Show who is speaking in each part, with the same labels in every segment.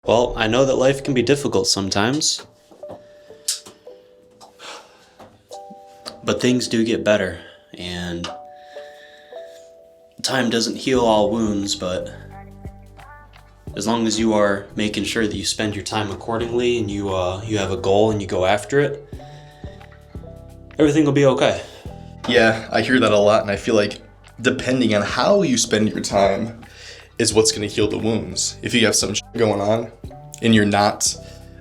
Speaker 1: Well, I know that life can be difficult sometimes, but things do get better, and time doesn't heal all wounds, but as long as you are making sure that you spend your time accordingly and you have a goal and you go after it, everything will be okay.
Speaker 2: Yeah, I hear that a lot, and I feel like depending on how you spend your time is what's going to heal the wounds. If you have some shit going on and you're not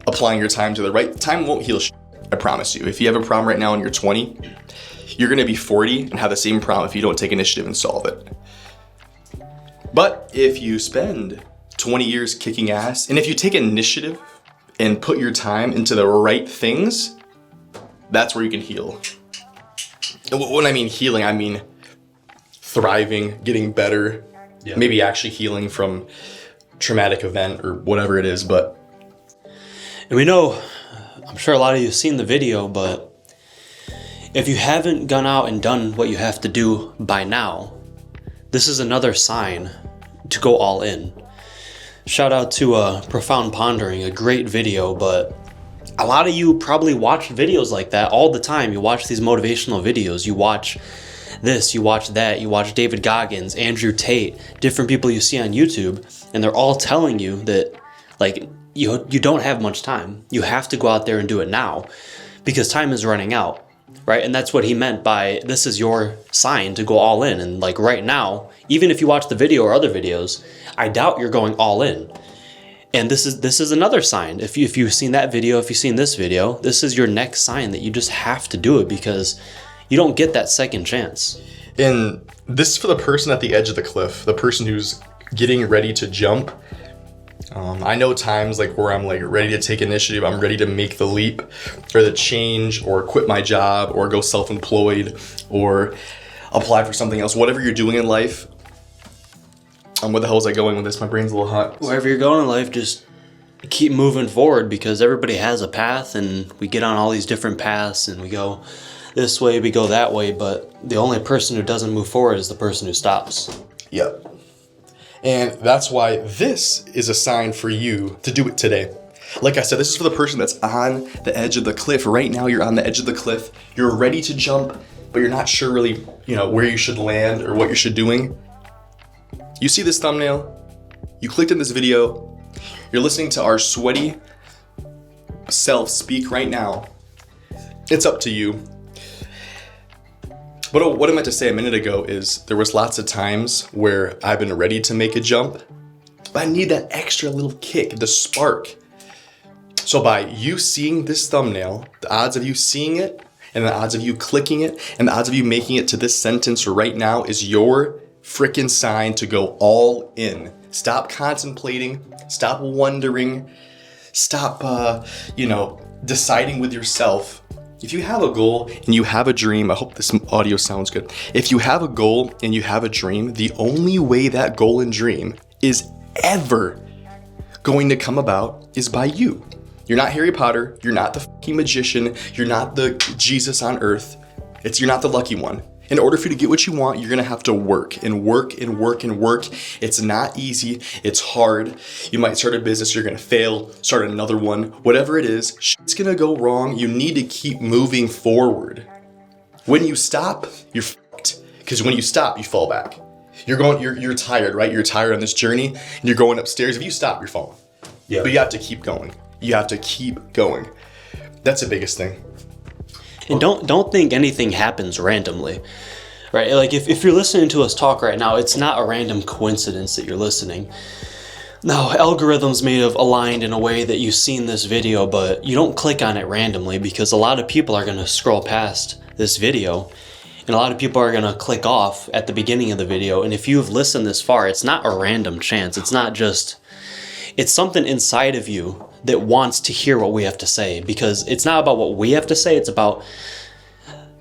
Speaker 2: applying your time to the right, time won't heal shit, I promise you. If you have a problem right now and you're 20, you're going to be 40 and have the same problem if you don't take initiative and solve it. But if you spend 20 years kicking ass, and if you take initiative and put your time into the right things, that's where you can heal. And when I mean healing, I mean thriving, getting better, maybe actually healing from traumatic event or whatever it is. But
Speaker 1: And we know, I'm sure a lot of you have seen the video, but if you haven't gone out and done what you have to do by now, this is another sign to go all in. Shout out to Profound Pondering, a great video, but a lot of you probably watch videos like that all the time. You watch these motivational videos, you watch this, you watch that, you watch David Goggins, Andrew Tate, different people you see on YouTube, and they're all telling you that like you don't have much time. You have to go out there and do it now because time is running out, right? And that's what he meant by this is your sign to go all in. And like right now, even if you watch the video or other videos, I doubt you're going all in. And this is another sign. If you've seen that video, if you've seen this video, this is your next sign that you just have to do it because you don't get that second chance.
Speaker 2: and this is for the person at the edge of the cliff, the person who's getting ready to jump. I know times like where I'm like ready to take initiative, I'm ready to make the leap or the change or quit my job or go self-employed or apply for something else, whatever you're doing in life. Where the hell was I going with this? My brain's a little hot.
Speaker 1: Wherever you're going in life, just keep moving forward because everybody has a path and we get on all these different paths and we go this way, we go that way, but the only person who doesn't move forward is the person who stops.
Speaker 2: Yep. And that's why this is a sign for you to do it today. Like I said, this is for the person that's on the edge of the cliff. Right now, you're on the edge of the cliff. You're ready to jump, but you're not sure really, where you should land or what you should doing. You see this thumbnail, you clicked in this video, you're listening to our sweaty self speak right now. It's up to you. But what I meant to say a minute ago is there was lots of times where I've been ready to make a jump, but I need that extra little kick, the spark. So by you seeing this thumbnail, the odds of you seeing it, and the odds of you clicking it, and the odds of you making it to this sentence right now is your freaking sign to go all in. Stop contemplating, stop wondering, stop, deciding with yourself. If you have a goal and you have a dream, I hope this audio sounds good. If you have a goal and you have a dream, the only way that goal and dream is ever going to come about is by you. You're not Harry Potter. You're not the fucking magician. You're not the Jesus on earth. You're not the lucky one. In order for you to get what you want, you're going to have to work and work and work and work. It's not easy. It's hard. You might start a business. You're going to fail, start another one. Whatever it is, shit's going to go wrong. You need to keep moving forward. When you stop, you're fucked. Because when you stop, you fall back. You're tired, right? You're tired on this journey and you're going upstairs. If you stop, you're falling. Yeah. But you have to keep going. You have to keep going. That's the biggest thing.
Speaker 1: And don't think anything happens randomly, right? Like if you're listening to us talk right now, it's not a random coincidence that you're listening. No, algorithms may have aligned in a way that you've seen this video, but you don't click on it randomly because a lot of people are going to scroll past this video and a lot of people are going to click off at the beginning of the video. And if you've listened this far, it's not a random chance. It's something inside of you that wants to hear what we have to say, because it's not about what we have to say. It's about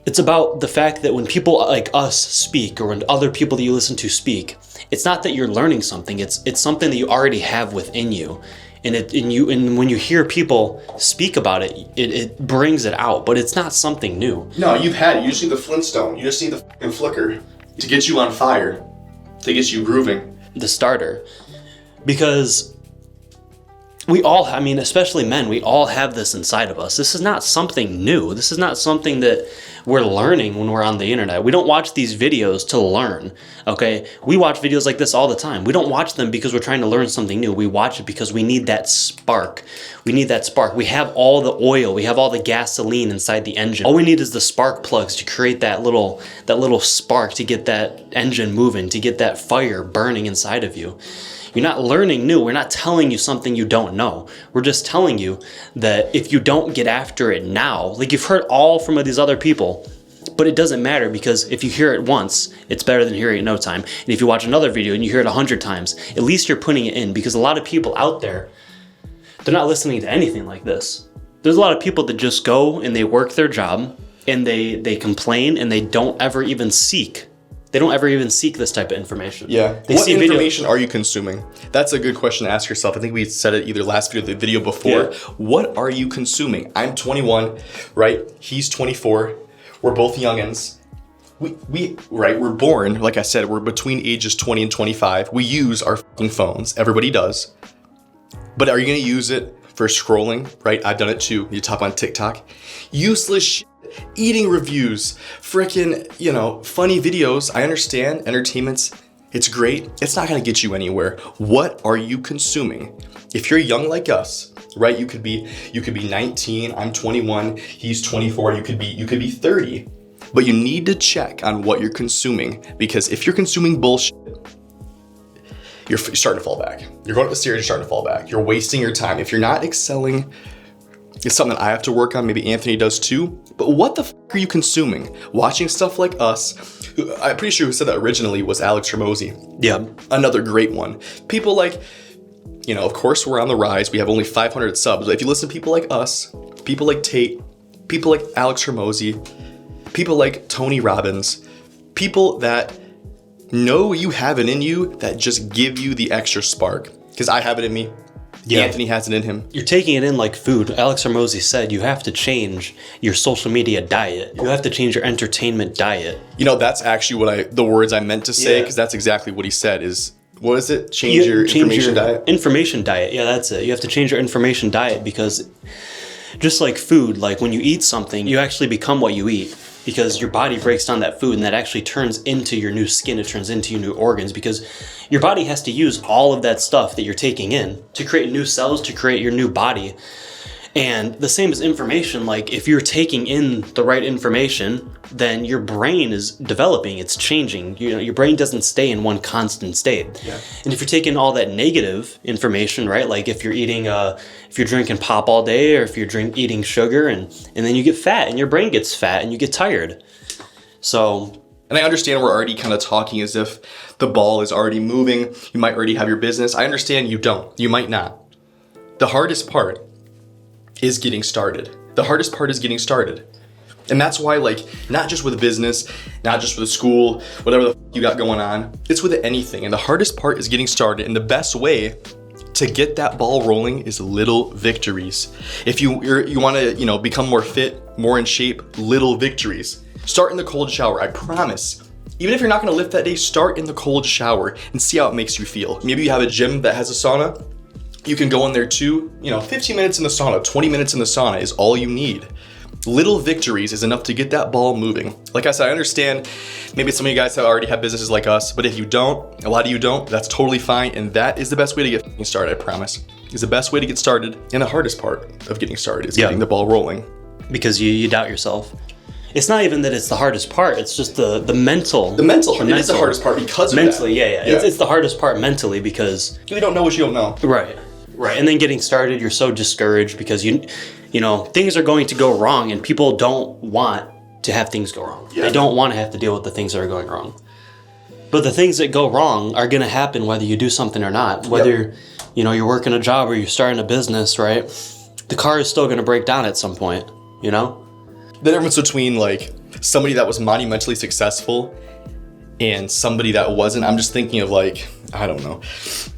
Speaker 1: the fact that when people like us speak, or when other people that you listen to speak, it's not that you're learning something. It's something that you already have within you, and when you hear people speak about it, it brings it out. But it's not something new.
Speaker 2: No, you've had it. You just need the Flintstone. You just need the fucking flicker to get you on fire, to get you grooving.
Speaker 1: The starter, because we all, I mean, especially men, we all have this inside of us. This is not something new. This is not something that we're learning when we're on the internet. We don't watch these videos to learn, okay? We watch videos like this all the time. We don't watch them because we're trying to learn something new. We watch it because we need that spark. We need that spark. We have all the oil. We have all the gasoline inside the engine. All we need is the spark plugs to create that little spark, to get that engine moving, to get that fire burning inside of you. You're not learning new. We're not telling you something you don't know. We're just telling you that if you don't get after it now, like you've heard all from these other people, but it doesn't matter, because if you hear it once, it's better than hearing it no time. And if you watch another video and you hear it 100 times, at least you're putting it in, because a lot of people out there, they're not listening to anything like this. There's a lot of people that just go and they work their job and they complain and they don't ever even seek. They don't ever even seek this type of information.
Speaker 2: Yeah.
Speaker 1: They
Speaker 2: what
Speaker 1: see
Speaker 2: information are you consuming? That's a good question to ask yourself. I think we said it either last video or the video before.
Speaker 1: Yeah.
Speaker 2: What are you consuming? I'm 21, right? He's 24. We're both youngins. We're born, like I said, we're between ages 20 and 25. We use our fucking phones. Everybody does. But are you going to use it for scrolling, right? I've done it too. You top on TikTok. Useless shit. Eating reviews, freaking, funny videos. I understand it's great. It's not going to get you anywhere. What are you consuming? If you're young like us, right? You could be 19, I'm 21, he's 24, you could be 30. But you need to check on what you're consuming, because if you're consuming bullshit, you're starting to fall back. You're going up the stairs, you're starting to fall back. You're wasting your time. If you're not excelling, it's something I have to work on. Maybe Anthony does too. But what the fuck are you consuming? Watching stuff like us. I'm pretty sure who said that originally was Alex Ramosi.
Speaker 1: Yeah.
Speaker 2: Another great one. People like, of course we're on the rise. We have only 500 subs. But if you listen to people like us, people like Tate, people like Alex Ramosi, people like Tony Robbins, people that know you have it in you, that just give you the extra spark. Because I have it in me. Yeah. Anthony has it in him.
Speaker 1: You're taking it in like food. Alex Ramosi said you have to change your social media diet. You have to change your entertainment diet.
Speaker 2: That's actually the words I meant to say, because that's exactly what he said is, what is it? Change your information diet?
Speaker 1: Information diet. Yeah, that's it. You have to change your information diet, because just like food, like when you eat something, you actually become what you eat, because your body breaks down that food and that actually turns into your new skin. It turns into your new organs, because your body has to use all of that stuff that you're taking in to create new cells, to create your new body. And the same as information, like if you're taking in the right information, then your brain is developing, it's changing. Your brain doesn't stay in one constant state.
Speaker 2: Yeah.
Speaker 1: And if you're taking all that negative information, right? Like if you're drinking pop all day, or if you're eating sugar, and then you get fat and your brain gets fat and you get tired. So.
Speaker 2: And I understand we're already kind of talking as if the ball is already moving. You might already have your business. I understand you don't. You might not. The hardest part is getting started. The hardest part is getting started. And that's why, not just with business, not just with school, whatever the you got going on, it's with anything. And the hardest part is getting started. And the best way to get that ball rolling is little victories. If you want to, become more fit, more in shape, little victories. Start in the cold shower, I promise. Even if you're not going to lift that day, start in the cold shower and see how it makes you feel. Maybe you have a gym that has a sauna. You can go in there too. 15 minutes in the sauna, 20 minutes in the sauna is all you need. Little victories is enough to get that ball moving. Like I said, I understand maybe some of you guys have already have businesses like us, but if you don't, a lot of you don't, that's totally fine. And that is the best way to get started, I promise. It's the best way to get started. And the hardest part of getting started is getting the ball rolling.
Speaker 1: Because you doubt yourself. It's not even that it's the hardest part. It's just the mental.
Speaker 2: It is the hardest part because of
Speaker 1: mentally,
Speaker 2: that.
Speaker 1: Yeah. It's the hardest part mentally, because
Speaker 2: you don't know what you don't know.
Speaker 1: Right. And then getting started, you're so discouraged because things are going to go wrong, and people don't want to have things go wrong. Yeah. They don't want to have to deal with the things that are going wrong. But the things that go wrong are going to happen whether you do something or not. Whether you're working a job or you're starting a business, right? The car is still going to break down at some point.
Speaker 2: The difference between somebody that was monumentally successful and somebody that wasn't, I'm just thinking of I don't know,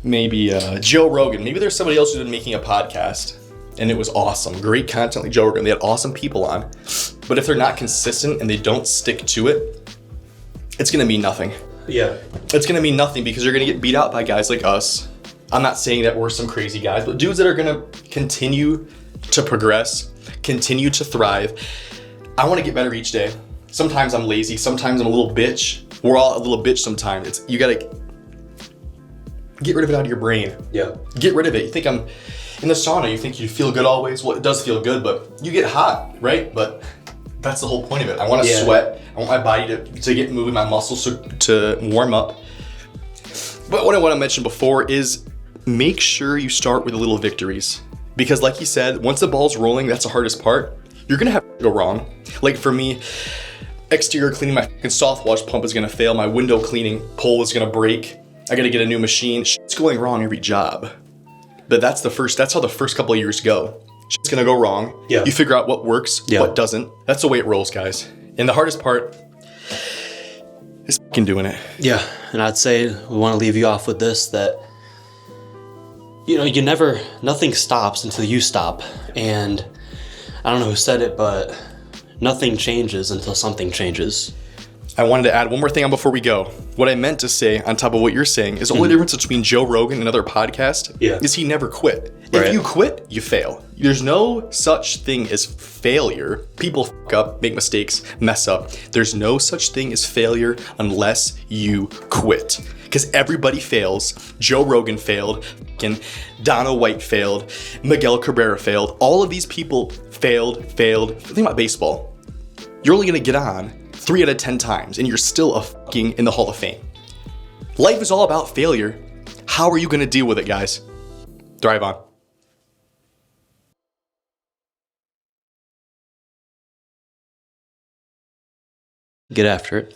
Speaker 2: maybe Joe Rogan. Maybe there's somebody else who's been making a podcast and it was awesome. Great content like Joe Rogan. They had awesome people on. But if they're not consistent and they don't stick to it, it's going to mean nothing.
Speaker 1: Yeah.
Speaker 2: It's going to mean nothing because you're going to get beat out by guys like us I'm not saying that we're some crazy guys, but dudes that are gonna continue to progress, continue to thrive. I wanna get better each day. Sometimes I'm lazy, sometimes I'm a little bitch. We're all a little bitch sometimes. You gotta get rid of it out of your brain.
Speaker 1: Yeah.
Speaker 2: Get rid of it. You think I'm in the sauna, you think you feel good always. Well, it does feel good, but you get hot, right? But that's the whole point of it. I wanna sweat. I want my body to get moving, my muscles to warm up. But what I wanna mention before is make sure you start with the little victories. Because like you said, once the ball's rolling, that's the hardest part. You're gonna have to go wrong. Like for me, exterior cleaning, my fucking soft wash pump is gonna fail. My window cleaning pole is gonna break. I gotta get a new machine. Shit's going wrong every job. But that's how the first couple of years go. Shit's gonna go wrong.
Speaker 1: Yeah.
Speaker 2: You figure out what works, what doesn't. That's the way it rolls, guys. And the hardest part is fucking doing it.
Speaker 1: Yeah, and I'd say we want to leave you off with this, that nothing stops until you stop. And I don't know who said it, but nothing changes until something changes.
Speaker 2: I wanted to add one more thing on before we go. What I meant to say on top of what you're saying is the only difference between Joe Rogan and other podcasts is he never quit. If you quit, you fail. There's no such thing as failure. People fuck up, make mistakes, mess up. There's no such thing as failure unless you quit. Because everybody fails. Joe Rogan failed. Donna White failed. Miguel Cabrera failed. All of these people failed. Think about baseball. You're only going to get on 3 out of 10 times, and you're still in the Hall of Fame. Life is all about failure. How are you going to deal with it, guys? Thrive on.
Speaker 1: Get after it.